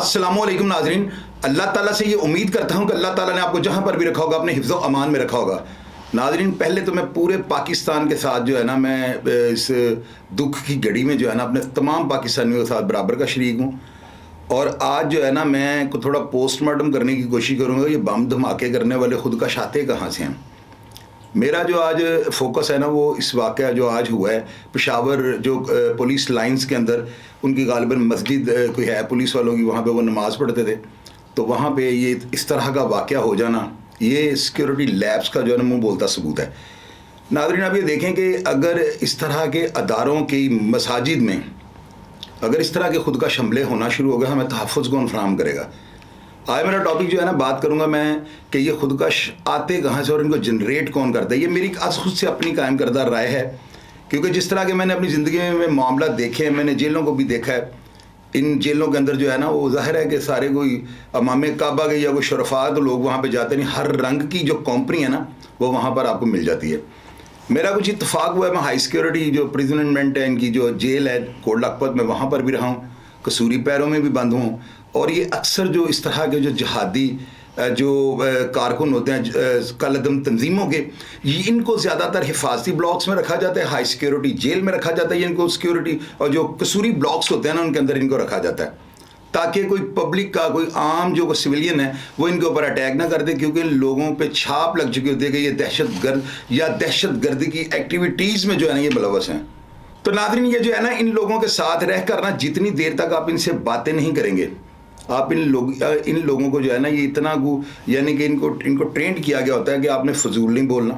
अस्सलामुअलैकुम नाजरीन, अल्लाह ताला से ये उम्मीद करता हूँ कि अल्लाह ताला ने आपको जहाँ पर भी रखा होगा अपने हिफ्ज़ अमान में रखा होगा। नाजरीन, पहले तो मैं पूरे पाकिस्तान के साथ जो है ना, मैं इस दुख की घड़ी में जो है ना अपने तमाम पाकिस्तानियों के साथ बराबर का शरीक हूँ। और आज जो है ना मैं को थोड़ा पोस्टमार्टम करने की कोशिश करूँगा, ये बम धमाके करने वाले खुद का शाते कहाँ से हैं। मेरा जो आज फोकस है ना वो इस वाक़या जो आज हुआ है पेशावर जो पुलिस लाइंस के अंदर, उनकी गालिबन मस्जिद कोई है पुलिस वालों की, वहाँ पे वो नमाज़ पढ़ते थे, तो वहाँ पे ये इस तरह का वाक़या हो जाना, ये सिक्योरिटी लैब्स का जो है ना मुँह बोलता सबूत है। नाज़रीन, आप ये देखें कि अगर इस तरह के अदारों की मसाजिद में अगर इस तरह के खुद का हमले होना शुरू हो गया, हमें तहफ़्फ़ुज़ कौन फराहम करेगा। आज मेरा टॉपिक जो है ना, बात करूंगा मैं कि ये खुदकश आते कहाँ से और इनको जनरेट कौन करता है। ये मेरी आज खुद से अपनी कायम करदा राय है, क्योंकि जिस तरह के मैंने अपनी ज़िंदगी में मामला देखे हैं, मैंने जेलों को भी देखा है। इन जेलों के अंदर जो है ना वो ज़ाहिर है कि सारे कोई इमाम काबा के या कोई शरफा तो लोग वहाँ पर जाते नहीं, हर रंग की जो कंपनी है ना वो वहाँ पर आपको मिल जाती है। मेरा कुछ इत्तफाक हुआ है, मैं हाई सिक्योरिटी जो प्रिजनमेंट है, इनकी जो जेल है कोट लखपत में, वहाँ पर भी रहा हूँ, कसूरी पैरों में भी बंद हूँ। और ये अक्सर जो इस तरह के जो जिहादी जो कारकुन होते हैं कलदम तंजीमों के, ये इनको ज़्यादातर हिफाजती ब्लॉक्स में रखा जाता है, हाई सिक्योरिटी जेल में रखा जाता है, इनको सिक्योरिटी और जो कसूरी ब्लॉक्स होते हैं ना उनके अंदर इनको रखा जाता है, ताकि कोई पब्लिक का कोई आम जो सिविलियन है वो इनके ऊपर अटैक ना कर दे, क्योंकि लोगों पे छाप लग चुकी होती है कि ये दहशतगर्द या दहशतगर्दी की एक्टिविटीज़ में जो है ना ये मुलव्वस हैं। तो नाज़रीन, ये जो है ना इन लोगों के साथ रह कर ना जितनी देर तक आप इनसे बातें नहीं करेंगे, आप इन लोगों को जो है ना ये इतना यानी कि इनको ट्रेंड किया गया होता है कि आपने फजूल नहीं बोलना,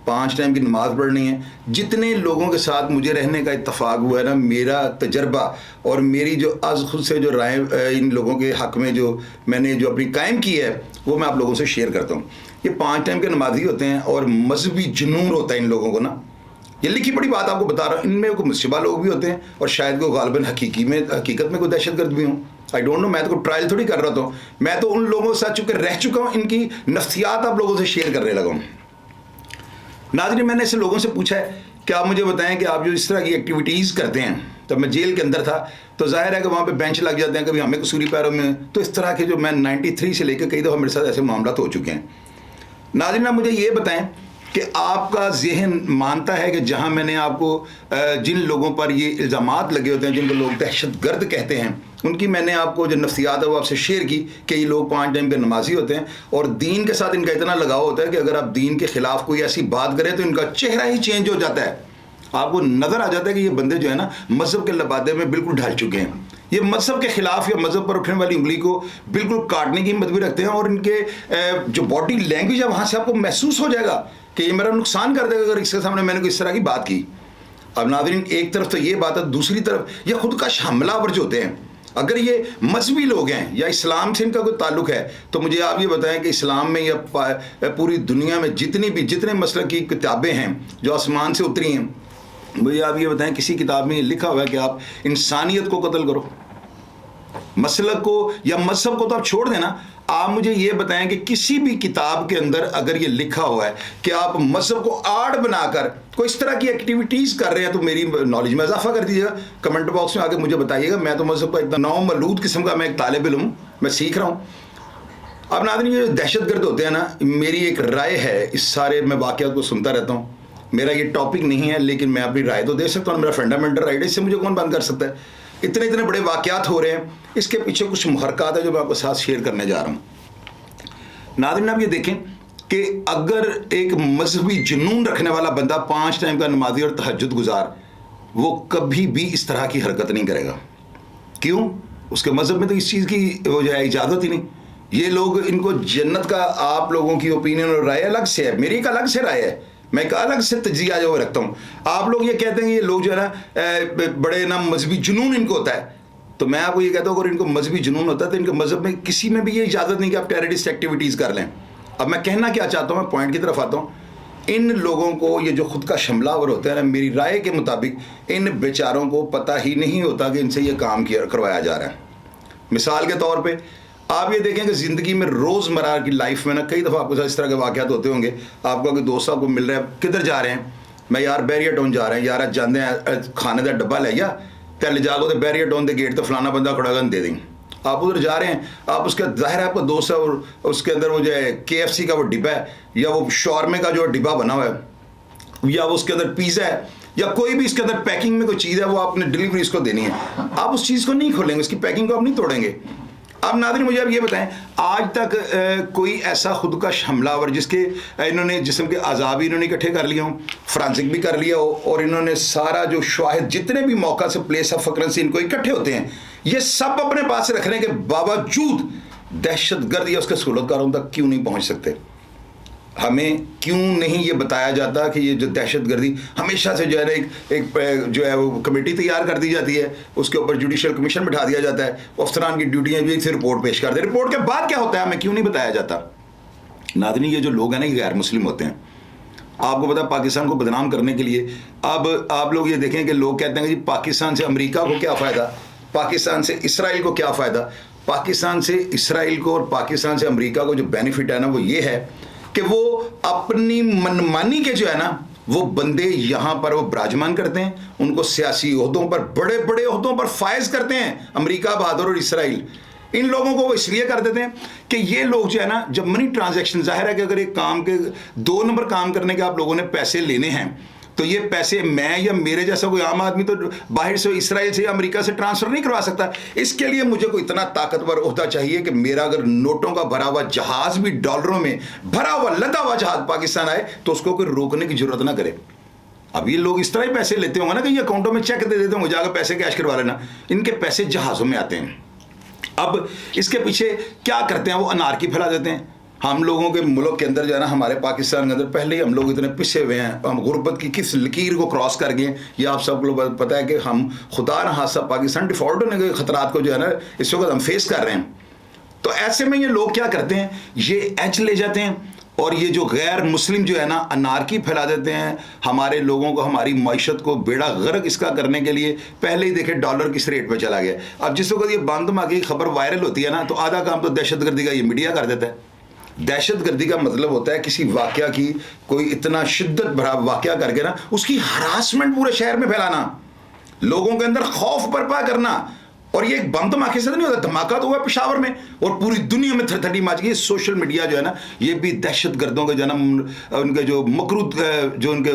5 टाइम की नमाज़ पढ़नी है। जितने लोगों के साथ मुझे रहने का इत्तफाक हुआ है ना, मेरा तजर्बा और मेरी जो आज खुद से जो राय इन लोगों के हक़ में जो मैंने जो अपनी कायम की है वो मैं आप लोगों से शेयर करता हूँ। ये 5 टाइम के नमाजी होते हैं और मजहबी जुनून होता है इन लोगों को ना, ये लिखी बड़ी बात आपको बता रहा हूँ। इनमें कोई मुस्लिम लोग भी होते हैं और शायद को गालिबन हकीकत में कोई दहशतगर्द भी हूँ, आई डोंट नो। मैं तो ट्रायल थोड़ी कर रहा था, मैं तो उन लोगों के साथ चुके रह चुका हूँ, इनकी नफ्सियात आप लोगों से शेयर करने लगा हूँ। नाज़रीन, मैंने ऐसे लोगों से पूछा है कि आप मुझे बताएं कि आप जो इस तरह की एक्टिविटीज़ करते हैं, तो मैं जेल के अंदर था तो जाहिर है कि वहाँ पे बेंच लग जाते हैं, कभी हमें कसूरी पैरों में, तो इस तरह के जो मैं 93 से लेकर कई दफ़ा मेरे साथ ऐसे मामला हो चुके हैं। नाज़रीन, आप मुझे ये बताएं कि आपका ज़हन मानता है कि जहाँ मैंने आपको जिन लोगों पर ये इल्ज़ामात लगे होते हैं, जिनको लोग दहशतगर्द कहते हैं, उनकी मैंने आपको जो नफ्सियात है वो आपसे शेयर की कि ये लोग 5 टाइम के नमाजी होते हैं और दीन के साथ इनका इतना लगाव होता है कि अगर आप दीन के ख़िलाफ़ कोई ऐसी बात करें तो इनका चेहरा ही चेंज हो जाता है। आपको नज़र आ जाता है कि ये बंदे जो है ना मज़हब के लबादे में बिल्कुल ढल चुके हैं। ये मज़हब के ख़िलाफ़ या मज़हब पर उठने वाली उंगली को बिल्कुल काटने की हिम्मत भी रखते हैं, और इनके जो बॉडी लैंग्वेज है वहाँ से आपको महसूस हो जाएगा कि ये मेरा नुकसान कर देगा अगर इसके सामने मैंने कोई इस तरह की बात की। अब नाज़रीन, एक तरफ तो ये बात है, दूसरी तरफ ये खुद का हमलावर जो होते हैं, अगर ये मजहबी लोग हैं या इस्लाम से इनका कोई ताल्लुक़ है, तो मुझे आप ये बताएं कि इस्लाम में या पूरी दुनिया में जितने मसलक की किताबें हैं जो आसमान से उतरी हैं, मुझे आप ये बताएं किसी किताब में ये लिखा हुआ है कि आप इंसानियत को कत्ल करो? मसलक को या मजहब को तो आप छोड़ देना, आप मुझे ये बताएं कि किसी भी किताब के अंदर अगर ये लिखा हुआ है कि आप मजहब को आड़ बनाकर कोई इस तरह की एक्टिविटीज़ कर रहे हैं, तो मेरी नॉलेज में इजाफा कर दीजिएगा, कमेंट बॉक्स में आके मुझे बताइएगा। मैं तो मजहब का एकदम नौमलूद किस्म का मैं एक तालिब इल्म हूँ, मैं सीख रहा हूँ। अब नाज़रीन, ये दहशतगर्द होते हैं ना, मेरी एक राय है, इस सारे मैं वाक़यात को सुनता रहता हूँ, मेरा ये टॉपिक नहीं है लेकिन मैं अपनी राय तो दे सकता हूँ, मेरा फंडामेंटल राइट है, इससे मुझे कौन बंद कर सकता है। इतने बड़े वाक़यात हो रहे हैं, इसके पीछे कुछ मुहर्रकात है जो मैं आपके साथ शेयर करने जा रहा हूँ। नाज़रीन, आप ये देखें कि अगर एक मजहबी जुनून रखने वाला बंदा 5 टाइम का नमाजी और तहज्जुद गुजार, वो कभी भी इस तरह की हरकत नहीं करेगा। क्यों? उसके मजहब में तो इस चीज़ की वो जो है इजाज़त ही नहीं। ये लोग, इनको जन्नत का आप लोगों की ओपिनियन और राय अलग से है, मेरी एक अलग से राय है, मैं एक अलग से तजिया जो रखता हूँ। आप लोग ये कहते हैं कि ये लोग जो है ना बड़े ना मजहबी जुनून इनको होता है, तो मैं आपको ये कहता हूँ अगर इनको मजहबी जुनून होता है तो इनके मजहब में किसी में भी ये इजाज़त नहीं कि आप टेररिस्ट एक्टिविटीज़ कर लें। अब मैं कहना क्या चाहता हूँ, मैं पॉइंट की तरफ आता हूँ। इन लोगों को, ये जो खुद का हमलावर होता है ना, मेरी राय के मुताबिक इन बेचारों को पता ही नहीं होता कि इनसे ये काम करवाया जा रहा है। मिसाल के तौर पर आप ये देखें कि ज़िंदगी में रोज़मर्रा की लाइफ में ना कई दफ़ा आपके साथ इस तरह के वाक़यात होते होंगे। आपका कोई दोस्त आपको मिल रहा है, किधर जा रहे हैं? मैं यार बैरियर टाउन जा रहे हैं। यार जाते हैं खाने का डब्बा ले गया, तो ले जाओ तो बैरियर टाउन के गेट तो फलाना बंदा खड़ा कर दे दें। आप उधर जा रहे हैं, आप उसका ज़ाहिर है आपका दोस्त है और उसके अंदर वो जो है KFC का वो डिब्बा है या वो शॉर्मे का जो डिब्बा बना हुआ है या वो उसके अंदर पिज़्ज़ा है या कोई भी इसके अंदर पैकिंग में कोई चीज़ है, वो आपने डिलीवरी इसको देनी है, आप उस चीज़ को नहीं खोलेंगे, उसकी पैकिंग को आप नहीं तोड़ेंगे। अब नाज़रीन मुझे अब ये बताएं, आज तक कोई ऐसा खुद का हमलावर जिसके इन्होंने जिस्म के अज़ाब इन्होंने इकट्ठे कर लिए हों, फ्रांसिक भी कर लिया हो और इन्होंने सारा जो शाहिद जितने भी मौका से प्लेस ऑफ फ्रेंस इनको इकट्ठे होते हैं, ये सब अपने पास रखने के बावजूद दहशतगर्द या उसके सहूलतकारों तक क्यों नहीं पहुँच सकते? हमें क्यों नहीं ये बताया जाता कि ये जो दहशतगर्दी हमेशा से जो है ना एक जो है वो कमेटी तैयार कर दी जाती है, उसके ऊपर जुडिशल कमीशन बिठा दिया जाता है, अफसरान की ड्यूटियाँ भी से रिपोर्ट पेश कर दे, रिपोर्ट के बाद क्या होता है हमें क्यों नहीं बताया जाता? नाज़रीन ये जो लोग हैं ना ये गैर मुस्लिम होते हैं, आपको पता है पाकिस्तान को बदनाम करने के लिए। अब आप लोग ये देखें कि लोग कहते हैं कि जी पाकिस्तान से अमेरिका को क्या फ़ायदा, पाकिस्तान से इसराइल को क्या फ़ायदा? पाकिस्तान से इसराइल को और पाकिस्तान से अमेरिका को जो बेनिफिट है ना वो ये है कि वो अपनी मनमानी के जो है ना वो बंदे यहाँ पर वो विराजमान करते हैं, उनको सियासी ओहदों पर बड़े बड़े ओहदों पर फायज करते हैं, अमेरिका, बहादुर और इसराइल। इन लोगों को वो इसलिए कर देते हैं कि ये लोग जो है ना जब मनी ट्रांजैक्शन, जाहिर है कि अगर एक काम के 2 नंबर काम करने के आप लोगों ने पैसे लेने हैं तो ये पैसे मैं या मेरे जैसा कोई आम आदमी तो बाहर से इसराइल से या अमेरिका से ट्रांसफ़र नहीं करवा सकता। इसके लिए मुझे कोई इतना ताकतवर ओहदा चाहिए कि मेरा अगर नोटों का भरा हुआ जहाज़ भी डॉलरों में भरा हुआ लदा हुआ जहाज़ पाकिस्तान आए तो उसको कोई रोकने की जरूरत ना करे। अब ये लोग इस तरह ही पैसे लेते होंगे ना कि ये अकाउंटों में चेक दे देते होंगे, जाकर पैसे कैश करवा लेना, इनके पैसे जहाज़ों में आते हैं। अब इसके पीछे क्या करते हैं, वो अनारकी फैला देते हैं। हम लोगों के मुल्क के अंदर जो है ना, हमारे पाकिस्तान के अंदर पहले ही हम लोग इतने पिछे हुए हैं, हम गुर्बत की किस लकीर को क्रॉस कर गए। ये आप सब लोग पता है कि हम खुदा न हादसा पाकिस्तान डिफ़ॉल्ट होने के खतरात को जो है ना इस वक्त हम फेस कर रहे हैं। तो ऐसे में ये लोग क्या करते हैं, ये एच ले जाते हैं और ये जो गैर मुस्लिम जो है ना अनारकी फैला देते हैं, हमारे लोगों को, हमारी मईशत को बेड़ा गर्क इसका करने के लिए पहले ही देखे डॉलर किस रेट पे चला गया। अब जिस वक्त ये बंद की खबर वायरल होती है ना तो आधा काम तो दहशतगर्दी का ये मीडिया कर देता है। दहशतगर्दी का मतलब होता है किसी वाकया की, कोई इतना शिद्दत भरा वाकया करके ना उसकी हरासमेंट पूरे शहर में फैलाना, लोगों के अंदर खौफ बर्पा करना। और ये एक बम धमाके से तो नहीं होता, धमाका तो हुआ पेशावर में और पूरी दुनिया में थरथरी मच गई। सोशल मीडिया जो है ना ये भी दहशतगर्दों के जन्म, उनके जो मकरूद जो उनके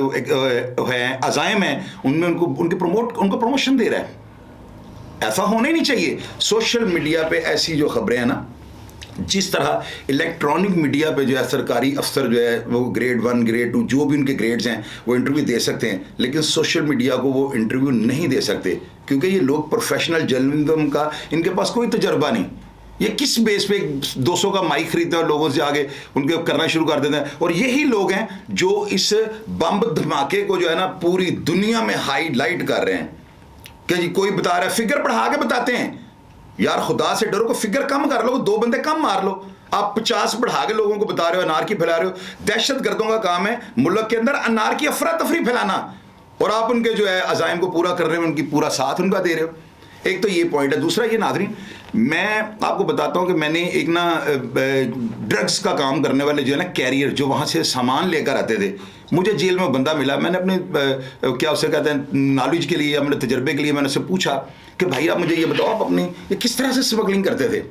हैं अज़ाइम हैं उनमें उनको प्रमोशन दे रहा है। ऐसा होना ही नहीं चाहिए। सोशल मीडिया पे ऐसी जो खबरें हैं ना, जिस तरह इलेक्ट्रॉनिक मीडिया पे जो है सरकारी अफसर जो है वो ग्रेड 1 ग्रेड 2 जो भी उनके ग्रेड्स हैं वो इंटरव्यू दे सकते हैं, लेकिन सोशल मीडिया को वो इंटरव्यू नहीं दे सकते क्योंकि ये लोग प्रोफेशनल जर्नलिज्म का इनके पास कोई तजर्बा नहीं। ये किस बेस पे 200 का माइक खरीदते हैं और लोगों से आगे उनके करना शुरू कर देते हैं। और यही लोग हैं जो इस बम धमाके को जो है ना पूरी दुनिया में हाईलाइट कर रहे हैं कि जी कोई बता रहा है, फिगर बढ़ा के बताते हैं। यार खुदा से डरो, को फिगर कम कर लो, 2 बंदे कम मार लो। आप 50 बढ़ा के लोगों को बता रहे हो, अनारकी फैला रहे हो। दहशतगर्दों का काम है मुल्क के अंदर अनारकी, अफरा तफरी फैलाना, और आप उनके जो है अज़ाइम को पूरा कर रहे हो, उनकी पूरा साथ उनका दे रहे हो। एक तो ये पॉइंट है। दूसरा ये नाज़रीन, मैं आपको बताता हूँ कि मैंने एक ना ड्रग्स का काम करने वाले जो है ना कैरियर, जो वहाँ से सामान लेकर आते थे, मुझे जेल में बंदा मिला। मैंने अपने क्या उसे कहते हैं नॉलेज के लिए, अपने तजर्बे के लिए मैंने उससे पूछा कि भाई आप मुझे ये बताओ आप अपनी ये किस तरह से स्मगलिंग करते थे।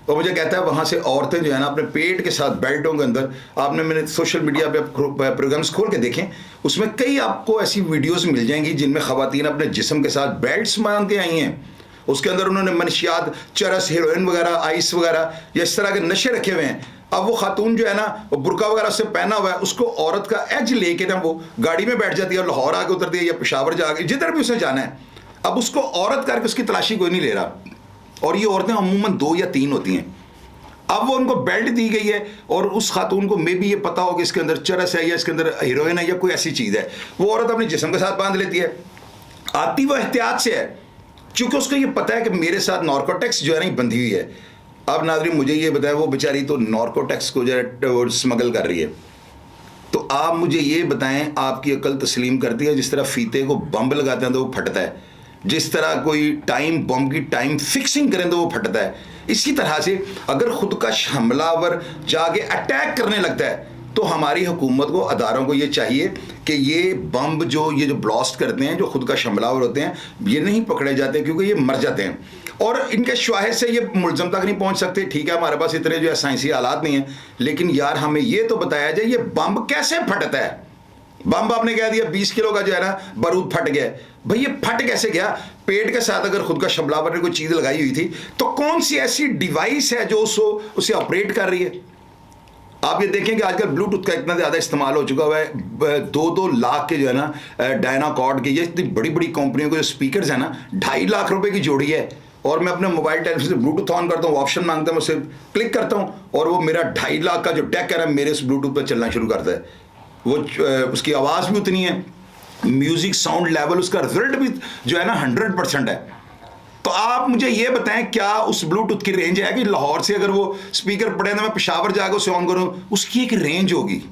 और मुझे कहता है वहाँ से औरतें जो है ना अपने पेट के साथ बेल्टों के अंदर, आपने मैंने सोशल मीडिया पे प्रोग्राम्स खोल के देखें, उसमें कई आपको ऐसी वीडियोस मिल जाएंगी जिनमें ख़वातीन अपने जिस्म के साथ बेल्ट्स बांध के आई हैं। उसके अंदर उन्होंने मनशियात, चरस, हेरोइन वगैरह, आइस वगैरह या इस तरह के नशे रखे हुए हैं। अब वो खातून जो है ना वो बुर्का वगैरह उससे पहना हुआ है, उसको औरत का एज लेके ना वो गाड़ी में बैठ जाती है और लाहौर आके उतरती है या पेशावर जाके जिधर भी उसने जाना है। अब उसको औरत करके उसकी तलाशी कोई नहीं ले रहा, और ये औरतें अमूमन 2 या 3 होती हैं। अब वो उनको बेल्ट दी गई है और उस खातून को मे भी ये पता हो कि इसके अंदर चरस है या इसके अंदर हीरोइन है या कोई ऐसी चीज़ है। वो औरत अपने जिस्म के साथ बांध लेती है, आती वो एहतियात से है क्योंकि उसको ये पता है कि मेरे साथ नार्कोटिक्स जो है ना बंधी हुई है। अब नाज़रीन मुझे ये बताएं, वो बेचारी तो नार्कोटिक्स को जो है स्मगल कर रही है। तो आप मुझे ये बताएं, आपकी अकल तस्लीम करती है जिस तरह फीते को बम लगाते हैं तो वो फटता है, जिस तरह कोई टाइम बम की टाइम फिक्सिंग करें तो वो फटता है, इसी तरह से अगर खुद का हमलावर जाके अटैक करने लगता है तो हमारी हुकूमत को, अदारों को ये चाहिए कि ये बम ये जो ब्लास्ट करते हैं, जो खुद का शमलावर होते हैं, ये नहीं पकड़े जाते क्योंकि ये मर जाते हैं और इनके शवाहिद से ये मुलजम तक नहीं पहुंच सकते। ठीक है, हमारे पास इतने जो है साइंसी हालात नहीं है, लेकिन यार हमें ये तो बताया जाए ये बम कैसे फटता है। बम आपने कह दिया 20 किलो का जो है ना बारूद फट गया, भाई ये फट कैसे गया? पेट के साथ अगर खुद का शमलावर ने कोई चीज़ लगाई हुई थी तो कौन सी ऐसी डिवाइस है जो उसे ऑपरेट कर रही है? आप ये देखें कि आजकल ब्लूटूथ का इतना ज़्यादा इस्तेमाल हो चुका हुआ है। 2-2 लाख के जो है ना डायनाकॉर्ड के, ये इतनी बड़ी बड़ी कंपनियों के जो स्पीकर्स हैं ना, 2.5 लाख रुपए की जोड़ी है। और मैं अपने मोबाइल टेलीफोन से ब्लूटूथ ऑन करता हूँ, ऑप्शन मांगता है, मैं उसे क्लिक करता हूँ और वो मेरा 2.5 लाख का जो डेक है ना मेरे उस ब्लूटूथ पर चलना शुरू करता है। वो उसकी आवाज़ भी उतनी है, म्यूजिक साउंड लेवल, उसका रिजल्ट भी जो है ना 100% है। तो आप मुझे ये बताएं, क्या उस ब्लूटूथ की रेंज है कि लाहौर से अगर वो स्पीकर पड़े तो मैं पेशावर जाकर उसे ऑन करूं, उसकी एक रेंज होगी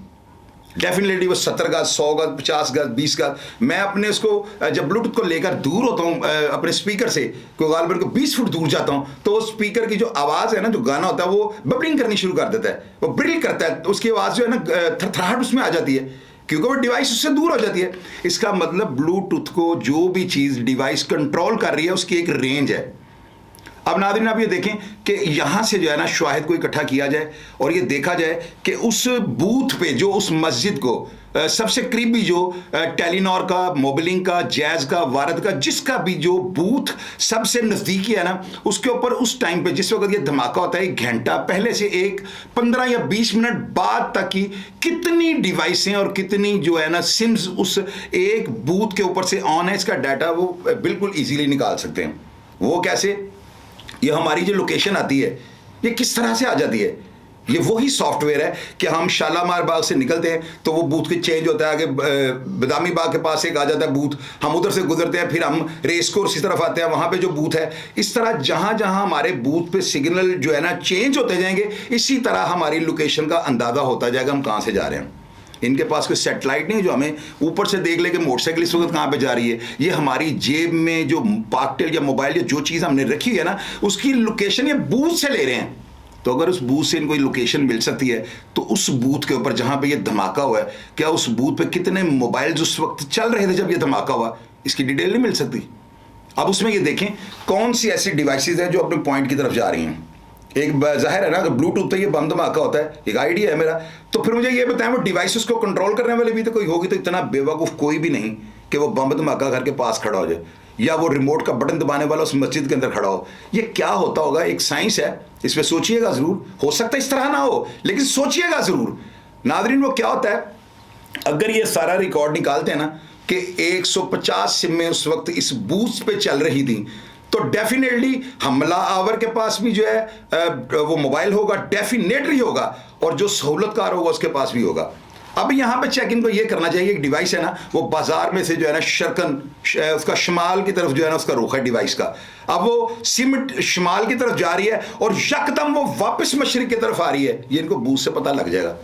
डेफिनेटली। वो 70 गज, 100 गज, 50 गज, 20 गज। मैं अपने उसको जब ब्लूटूथ को लेकर दूर होता हूँ अपने स्पीकर से, कोई गालबन को 20 फुट दूर जाता हूँ, तो उस स्पीकर की जो आवाज़ है ना, जो गाना होता है वो बबलिंग करनी शुरू कर देता है, वो ब्रिल करता है, उसकी आवाज़ जो है ना थरथराहट उसमें आ जाती है क्योंकि वो डिवाइस उससे दूर हो जाती है। इसका मतलब ब्लूटूथ को जो भी चीज़ डिवाइस कंट्रोल कर रही है उसकी एक रेंज है। अब नाज़रीन आप ये देखें कि यहाँ से जो है ना शाहिद को इकट्ठा किया जाए और ये देखा जाए कि उस बूथ पे जो उस मस्जिद को सबसे करीबी जो टेलीनॉर का, मोबिलिंग का, जैज़ का, वारद का, जिसका भी जो बूथ सबसे नज़दीकी है ना, उसके ऊपर उस टाइम पे जिस वक्त ये धमाका होता है 1 घंटा पहले से 15 या 20 मिनट बाद तक की कितनी डिवाइसें और कितनी जो है ना सिम्स उस एक बूथ के ऊपर से ऑन है, इसका डाटा वो बिल्कुल ईजीली निकाल सकते हैं। वो कैसे? ये हमारी जो लोकेशन आती है ये किस तरह से आ जाती है? ये वही सॉफ्टवेयर है कि हम शालामार बाग से निकलते हैं तो वो बूथ की चेंज होता है, आगे बदामी बाग के पास एक आ जाता है बूथ, हम उधर से गुजरते हैं, फिर हम रेस कोर्स की तरफ आते हैं, वहाँ पे जो बूथ है, इस तरह जहाँ जहाँ हमारे बूथ पे सिग्नल जो है ना चेंज होते जाएंगे, इसी तरह हमारी लोकेशन का अंदाज़ा होता जाएगा हम कहाँ से जा रहे हैं। इनके पास कोई सैटेलाइट नहीं जो हमें ऊपर से देख ले कि मोटरसाइकिल इस वक्त कहाँ पे जा रही है। ये हमारी जेब में जो पाकटेल या मोबाइल या जो चीज़ हमने रखी है ना, उसकी लोकेशन ये बूथ से ले रहे हैं। तो अगर उस बूथ से इनको लोकेशन मिल सकती है तो उस बूथ के ऊपर जहाँ पे ये धमाका हुआ है, क्या उस बूथ पे कितने मोबाइल्स उस वक्त चल रहे थे जब ये धमाका हुआ, इसकी डिटेल नहीं मिल सकती। अब उसमें ये देखें कौन सी ऐसी डिवाइसेज हैं जो अपने पॉइंट की तरफ जा रही हैं। एक जाहिर है ना, अगर ब्लूटूथ पे ये बम धमाका होता है, एक आइडिया है मेरा, तो फिर मुझे ये बताएं वो डिवाइसेस को कंट्रोल करने वाले भी तो कोई होगी। तो इतना बेवकूफ़ कोई भी नहीं कि वो बम धमाका घर के पास खड़ा हो जाए या वो रिमोट का बटन दबाने वाला उस मस्जिद के अंदर खड़ा हो। ये क्या होता होगा? एक साइंस है, इस पर सोचिएगा ज़रूर। हो सकता है इस तरह ना हो, लेकिन सोचिएगा ज़रूर। नाज़रीन वो क्या होता है, अगर ये सारा रिकॉर्ड निकालते हैं ना कि 150 सिमें उस वक्त इस बूथ पे चल रही थी, तो डेफिनेटली हमला आवर के पास भी जो है वो मोबाइल होगा, डेफिनेटली होगा, और जो सहूलतकार होगा उसके पास भी होगा। अब यहाँ पे चेक इनको ये करना चाहिए, एक डिवाइस है ना वो बाजार में से जो है ना शर्कन उसका शमाल की तरफ जो है ना उसका रुख है डिवाइस का। अब वो सिम शमाल की तरफ जा रही है और यकदम वो वापस मशरिक की तरफ आ रही है, ये इनको बूथ से पता लग जाएगा।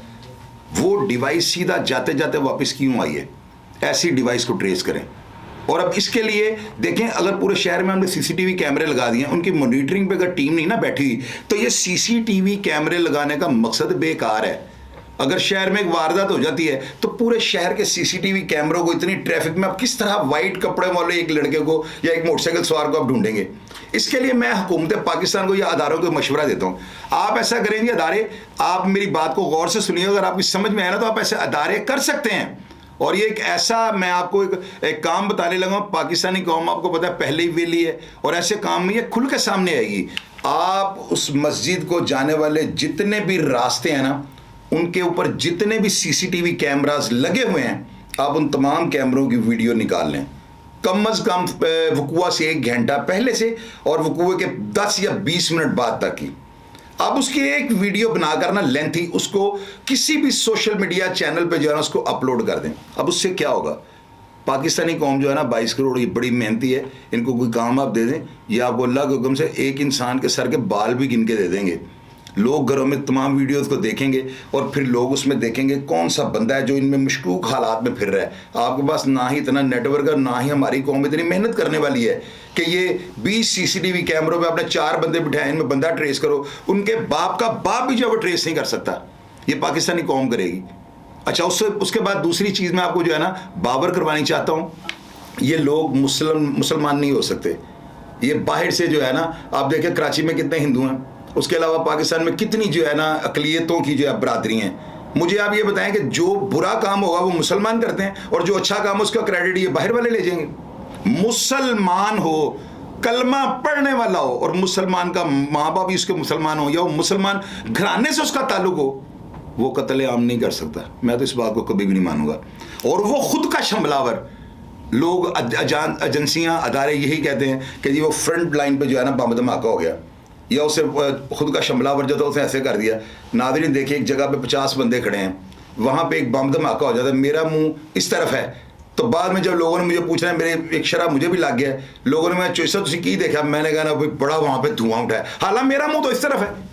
वो डिवाइस सीधा जाते जाते वापस क्यों आई है, ऐसी डिवाइस को ट्रेस करें। और अब इसके लिए देखें, अगर पूरे शहर में हमने सीसीटीवी कैमरे लगा दिए, उनकी मॉनिटरिंग पे अगर टीम नहीं ना बैठी हुई, तो ये सीसीटीवी कैमरे लगाने का मकसद बेकार है। अगर शहर में एक वारदात हो जाती है तो पूरे शहर के सीसीटीवी कैमरों को इतनी ट्रैफिक में आप किस तरह वाइट कपड़े वाले एक लड़के को या एक मोटरसाइकिल सवार को आप ढूंढेंगे? इसके लिए मैं हुकूमत पाकिस्तान को या अदारों को मशवरा देता हूँ, आप ऐसा करेंगे अदारे, आप मेरी बात को गौर से सुनिए, अगर आपकी समझ में आए ना तो आप ऐसे अदारे कर सकते हैं। और ये एक ऐसा, मैं आपको एक काम बताने लगा, पाकिस्तानी कौम आपको पता है पहले ही वेली है, और ऐसे काम में ये खुल के सामने आएगी। आप उस मस्जिद को जाने वाले जितने भी रास्ते हैं ना, उनके ऊपर जितने भी सीसीटीवी कैमरास लगे हुए हैं, आप उन तमाम कैमरों की वीडियो निकाल लें, कम अज़ कम वक़ुआ से 1 घंटा पहले से और वक़ुए के 10 या 20 मिनट बाद तक की। आप उसकी एक वीडियो बनाकर ना लेंथी उसको किसी भी सोशल मीडिया चैनल पे जो है ना उसको अपलोड कर दें। अब उससे क्या होगा, पाकिस्तानी कौम जो है ना 22 करोड़, ये बड़ी मेहनती है, इनको कोई काम आप दे दें या आपको अल्लाह के हुक्म से एक इंसान के सर के बाल भी गिन के दे देंगे, लोग घरों में तमाम वीडियोस को देखेंगे और फिर लोग उसमें देखेंगे कौन सा बंदा है जो इनमें मशकूक हालात में फिर रहा है। आपके पास ना ही इतना नेटवर्क है, ना ही हमारी कौम इतनी मेहनत करने वाली है कि ये 20 सीसीटीवी कैमरों में अपने 4 बंदे बिठाए, इनमें बंदा ट्रेस करो, उनके बाप का बाप भी जो वो ट्रेस नहीं कर सकता, ये पाकिस्तानी कौम करेगी। अच्छा, उसके बाद दूसरी चीज़ मैं आपको जो है ना बावर करवानी चाहता हूँ, ये लोग मुसलमान नहीं हो सकते। ये बाहर से जो है ना, आप देखें कराची में कितने हिंदू हैं, उसके अलावा पाकिस्तान में कितनी जो है ना अकलियतों की जो है बरादरी हैं। मुझे आप ये बताएं कि जो बुरा काम होगा वो मुसलमान करते हैं और जो अच्छा काम उसका क्रेडिट ये बाहर वाले ले जाएंगे। मुसलमान हो, कलमा पढ़ने वाला हो और मुसलमान का माँ बाप भी उसके मुसलमान हो या वो मुसलमान घराने से उसका ताल्लुक हो, वो कत्ले आम नहीं कर सकता। मैं तो इस बात को कभी भी नहीं मानूंगा। और वो खुद का शमलावर लोग, एजेंसियां, अदारे यही कहते हैं कि जी वो फ्रंट लाइन पे जो है ना बम धमाका हो गया या उसे खुद का शमलावर जो था उसने ऐसे कर दिया। नाज़रीन देखिए, एक जगह पे 50 बंदे खड़े हैं, वहाँ पे एक बम धमाका हो जाता है, मेरा मुंह इस तरफ है, तो बाद में जब लोगों ने मुझे पूछना है, मेरे एक शराब मुझे भी लग गया, लोगों ने मैं चोइसा तुसी की देखा, मैंने कहा ना भाई बड़ा वहाँ पे धुआं उठा है, हालांकि मेरा मुंह तो इस तरफ है।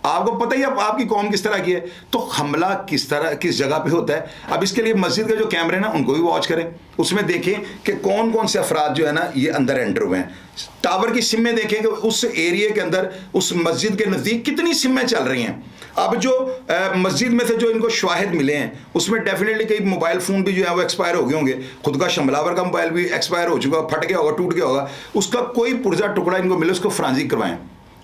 आपको पता ही है आपकी कौम किस तरह की है, तो हमला किस जगह पे होता है। अब इसके लिए मस्जिद के जो कैमरे ना उनको भी वॉच करें, उसमें देखें कि कौन कौन से अफराद जो है ना ये अंदर एंटर हुए हैं। टावर की सिमें देखें कि उस एरिया के अंदर, उस मस्जिद के नज़दीक कितनी सिमें चल रही हैं। अब जो मस्जिद में से जो इनको शवाहिद मिले हैं उसमें डेफिनेटली कई मोबाइल फ़ोन भी जो है वो एक्सपायर हो गए होंगे, खुद का शमलावर का मोबाइल भी एक्सपायर हो चुका, फट गया होगा, टूट गया होगा, उसका कोई पुर्जा टुकड़ा इनको मिले, उसको फ्रांजिक करवाएं।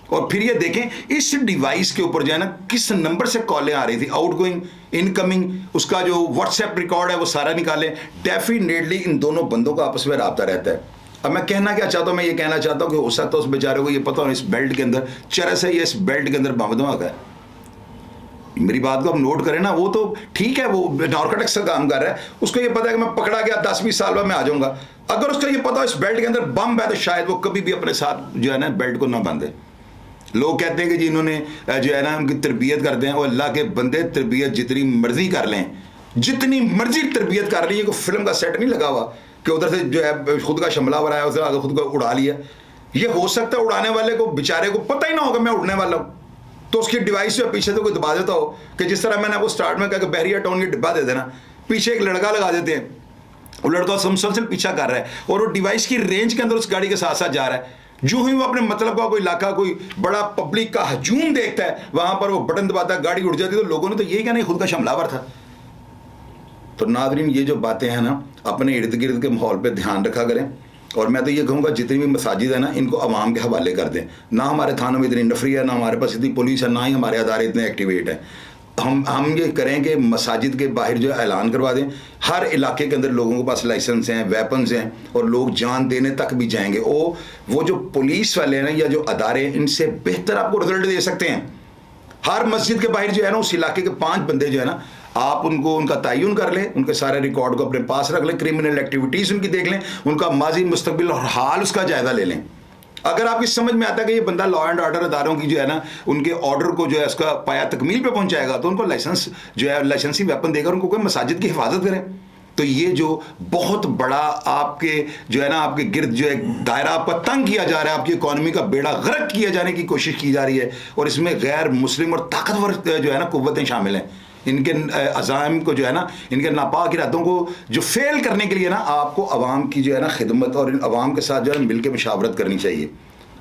और फिर ये देखें इस डिवाइस के ऊपर जो है ना किस नंबर से कॉलें आ रही थी, आउटगोइंग, इनकमिंग, उसका जो व्हाट्सएप रिकॉर्ड है वो सारा निकालें। डेफिनेटली इन दोनों बंदों का आपस में राब्ता रहता है। अब मैं कहना क्या चाहता हूँ, मैं ये कहना चाहता हूँ कि हो सकता है उस बेचारे को ये पता हो इस बेल्ट के अंदर चरस है, ये इस बेल्ट के अंदर बम धमाका है। मेरी बात को आप नोट करें ना, वो तो ठीक है, वो नार्कोटिक्स का काम कर रहा है, उसको ये पता है कि मैं पकड़ा गया 10-20 साल बाद मैं आ जाऊंगा। अगर उसको ये पता हो इस बेल्ट के अंदर बम है तो शायद वो कभी भी अपने साथ जो है ना बेल्ट को ना बांधे। लोग कहते हैं कि जी इन्होंने जो है ना उनकी तरबियत करते हैं, और अल्लाह के बंदे तरबियत जितनी मर्जी कर लें, जितनी मर्जी तरबियत कर ली, कोई फिल्म का सेट नहीं लगा हुआ कि उधर से जो है खुद का शमलावर आया, उससे आगे खुद को उड़ा लिया। ये हो सकता है उड़ाने वाले को बेचारे को पता ही ना होगा मैं उड़ने वाला हूँ, तो उसकी डिवाइस जो पीछे से कोई दबा देता हो, कि जिस तरह मैंने आपको स्टार्ट में कहा कि बहरिया टाउन की डिब्बा दे देना, पीछे एक लड़का लगा देते हैं, वो लड़का मुसलसल पीछा कर रहा है और वो डिवाइस की रेंज के अंदर उस गाड़ी के साथ साथ जा रहा है। जो ही वो अपने मतलब का कोई इलाका, कोई बड़ा पब्लिक का हजूम देखता है, वहां पर वो बटन दबाता है, गाड़ी उड़ जाती है, तो लोगों ने तो यही कहना खुद का शमलावर था। तो नाज़रीन ये जो बातें हैं ना, अपने इर्द गिर्द के माहौल पे ध्यान रखा करें। और मैं तो ये कहूँगा जितनी भी मसाजिद है ना इनको अवाम के हवाले कर दें। ना हमारे थानों में इतनी नफरी है, ना हमारे पास इतनी पुलिस है, ना ही हमारे अदारे इतने एक्टिवेट हैं। हम ये करें कि मसाजिद के बाहर जो ऐलान करवा दें, हर इलाके के अंदर लोगों के पास लाइसेंस हैं, वेपन्स हैं, और लोग जान देने तक भी जाएंगे। वो जो पुलिस वाले हैं या जो अदारे हैं, इनसे बेहतर आपको रिजल्ट दे सकते हैं। हर मस्जिद के बाहर जो है ना उस इलाके के 5 बंदे जो है ना, आप उनको उनका तयन कर लें, उनके सारे रिकॉर्ड को अपने पास रख लें, क्रिमिनल एक्टिविटीज़ उनकी देख लें, उनका माजी मुस्तकबिल और हाल उसका जायज़ा ले लें। अगर आपकी समझ में आता है कि ये बंदा लॉ एंड ऑर्डर अदारों की जो है ना उनके ऑर्डर को जो है उसका पाया तकमील पे पहुंचाएगा, तो उनको लाइसेंस जो है लाइसेंसी वेपन देकर उनको कोई मसाजिद की हिफाजत करें। तो ये जो बहुत बड़ा आपके जो है ना आपके गिर्द जो है दायरा आपका तंग किया जा रहा है, आपकी इकॉनमी का बेड़ा गर्क किया जाने की कोशिश की जा रही है, और इसमें गैर मुस्लिम और ताकतवर जो है ना कुव्वतें शामिल हैं। इनके अज़ाइम को जो है ना, इनके नापाक इरादों को जो फेल करने के लिए ना आपको अवाम की जो है ना खिदमत और इन अवाम के साथ जो है मिल के मुशावरत करनी चाहिए।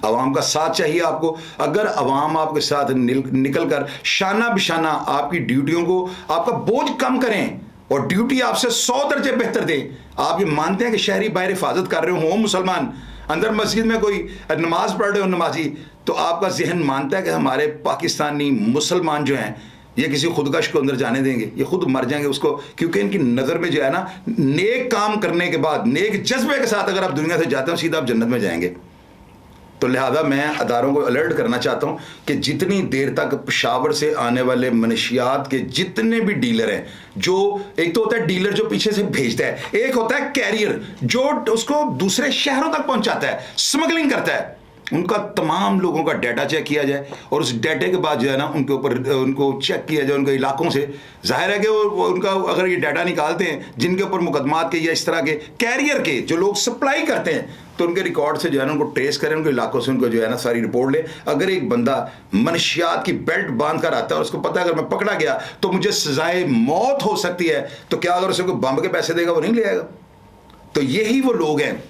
अवाम का साथ चाहिए आपको। अगर अवाम आपके साथ निकल कर शाना बिशाना आपकी ड्यूटियों को, आपका बोझ कम करें और ड्यूटी आपसे 100 दर्जे बेहतर दें। आप ये मानते हैं कि शहरी बाहर हिफाजत कर रहे हो मुसलमान, अंदर मस्जिद में कोई नमाज पढ़ रहे हो नमाजी, तो आपका जहन मानता है कि हमारे पाकिस्तानी मुसलमान जो हैं ये किसी खुदकश को अंदर जाने देंगे, ये खुद मर जाएंगे उसको, क्योंकि इनकी नज़र में जो है ना नेक काम करने के बाद नेक जज्बे के साथ अगर आप दुनिया से जाते हो सीधा आप जन्नत में जाएंगे। तो लिहाजा मैं अदारों को अलर्ट करना चाहता हूँ कि जितनी देर तक पेशावर से आने वाले मनशियात के जितने भी डीलर हैं, जो एक तो होता है डीलर जो पीछे से भेजता है, एक होता है कैरियर जो उसको दूसरे शहरों तक पहुंचाता है, स्मगलिंग करता है, उनका तमाम लोगों का डाटा चेक किया जाए और उस डाटे के बाद जो है ना उनके ऊपर उनको चेक किया जाए उनके इलाकों से। जाहिर है कि वो उनका अगर ये डाटा निकालते हैं जिनके ऊपर मुकदमात के या इस तरह के कैरियर के जो लोग सप्लाई करते हैं, तो उनके रिकॉर्ड से जो है ना उनको ट्रेस करें, उनके इलाकों से उनको जो है ना सारी रिपोर्ट ले। अगर एक बंदा मनशियात की बेल्ट बांध कर आता है और उसको पता है अगर मैं पकड़ा गया तो मुझे सजाए मौत हो सकती है, तो क्या अगर उसे कोई बम के पैसे देगा वो नहीं ले आएगा? तो यही वो लोग हैं,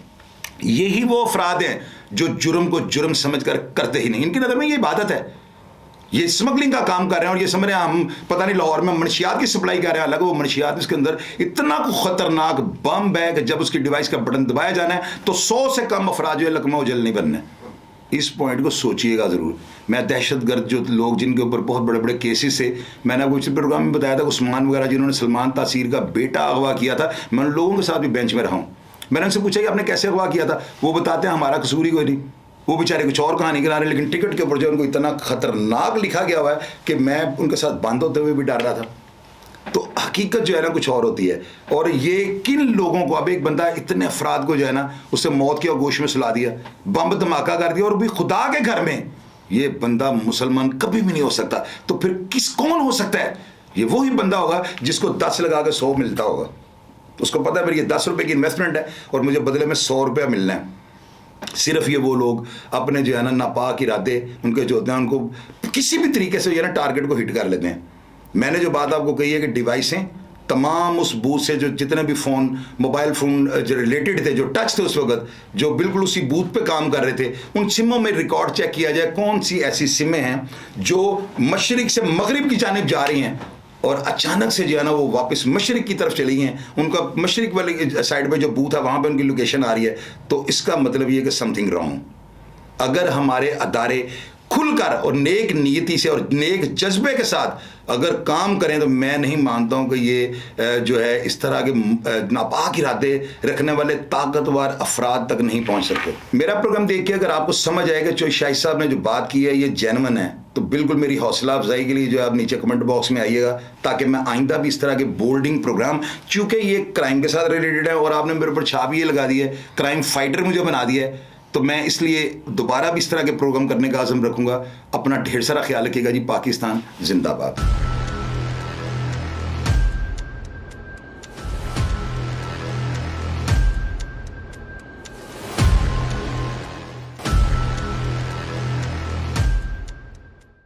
यही वो अफराद हैं जो जुर्म को जुर्म समझकर करते ही नहीं। इनकी नज़र में ये इबादत है। ये स्मगलिंग का काम कर रहे हैं और ये समझ रहे हैं हम पता नहीं लाहौर में मनशियात की सप्लाई कर रहे हैं। हालांकि वो मनशियात इसके अंदर इतना खतरनाक बम है कि जब उसकी डिवाइस का बटन दबाया जाना है तो 100 से कम अफराद जो है लकमा उजल नहीं बनने। इस पॉइंट को सोचिएगा ज़रूर। मैं दहशतगर्द जो लोग जिनके ऊपर बहुत बड़े बड़े केसेस से, मैंने आपको इसी प्रोग्राम में बताया था, उस्मान वगैरह जिन्होंने सलमान तासीर का बेटा अगवा किया था, मैं उन लोगों के साथ भी बेंच में रहा हूँ। मैंने उनसे पूछा कि आपने कैसे अगवा किया था, वो बताते हैं हमारा कसूर ही कोई नहीं, वो बेचारे कुछ और कहानी गिरा रहे हैं। लेकिन टिकट के ऊपर जो उनको इतना खतरनाक लिखा गया हुआ है कि मैं उनके साथ बंद होते हुए भी डर रहा था। तो हकीकत जो है ना कुछ और होती है। और ये किन लोगों को, अब एक बंदा इतने अफराद को जो है ना उससे मौत के आगोश में सुला दिया, बम धमाका कर दिया, और भी खुदा के घर में ये बंदा मुसलमान कभी भी नहीं हो सकता। तो फिर कौन हो सकता है? ये वही बंदा होगा जिसको 10 लगा के 100 मिलता होगा। उसको पता है मेरी ये 10 रुपए की इन्वेस्टमेंट है और मुझे बदले में 100 रुपया मिलना है। सिर्फ ये वो लोग अपने जो है ना नापाक इरादे उनके जो होते हैं उनको किसी भी तरीके से जो है ना टारगेट को हिट कर लेते हैं। मैंने जो बात आपको कही है कि डिवाइसें तमाम उस बूथ से जो जितने भी फ़ोन, मोबाइल फ़ोन जो रिलेटेड थे, जो टच थे उस वक्त, जो बिल्कुल उसी बूथ पे काम कर रहे थे, उन सिमों में रिकॉर्ड चेक किया जाए कौन सी ऐसी सिमें हैं जो मशरिक से मगरिब की जानिब जा रही हैं और अचानक से जो है ना वो वापस मशरिक की तरफ चली हैं। उनका मशरिक वाली साइड पे जो बूथ है वहाँ पे उनकी लोकेशन आ रही है। तो इसका मतलब ये कि समथिंग रॉन्ग। अगर हमारे अदारे खुलकर और नेक नीयती से और नेक जज्बे के साथ अगर काम करें तो मैं नहीं मानता हूं कि ये जो है इस तरह के नापाक इरादे रखने वाले ताकतवर अफराद तक नहीं पहुंच सकते। मेरा प्रोग्राम देख के अगर आपको समझ आएगा जो शाहिद साहब ने जो बात की है ये जेन्युइन है, तो बिल्कुल मेरी हौसला अफजाई के लिए जो है आप नीचे कमेंट बॉक्स में आइएगा, ताकि मैं आइंदा भी इस तरह के बोल्डिंग प्रोग्राम, चूँकि ये क्राइम के साथ रिलेटेड है और आपने मेरे ऊपर छाप ये लगा दी है, क्राइम फाइटर मुझे बना दिया है, तो मैं इसलिए दोबारा भी इस तरह के प्रोग्राम करने का आज़म रखूँगा। अपना ढेर सारा ख्याल रखिएगा जी। पाकिस्तान जिंदाबाद।